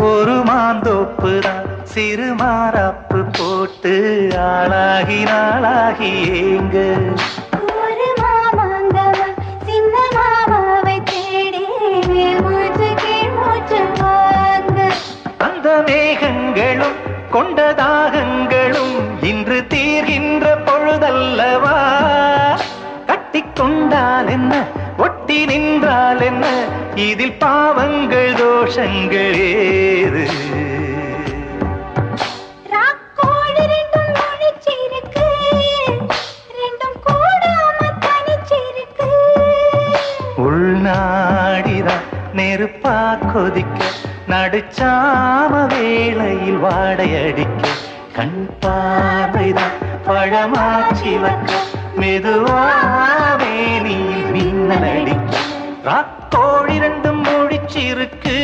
ஒரு மாந்தோப்புதான் சிறு மாறாப்பு போட்டு ஆளாகி நாளாகி ஏங்க ஒரு மாமாங்கவ சின்ன மாமாவை தேடி மூச்சு கீழ் மூச்சு வாங்க அந்த மேகங்களும் கொண்ட தாகங்களும் இன்று தீர்கின்ற பொழுதல்லவா கட்டிக்கொண்டால் என்ன ஒட்டி நின்றால் என்ன இதில் பாவங்கள் தோஷங்கள் ஏது ராக்கோடு ரெண்டும் ஒழிச்சிருக்கு ரெண்டும் கூடாம தனிச்சிருக்கு உள்நாடிதான் நெருப்பா கொதிக்க நடுச்சாம வேளையில் வாடையடிக்க கண் பார்வைதான் பழமாச்சி வைக்க மெதுவாவே நீ மின்னல் அடிக்க ராக்கோழி ரெண்டும் முடிச்சிருக்கு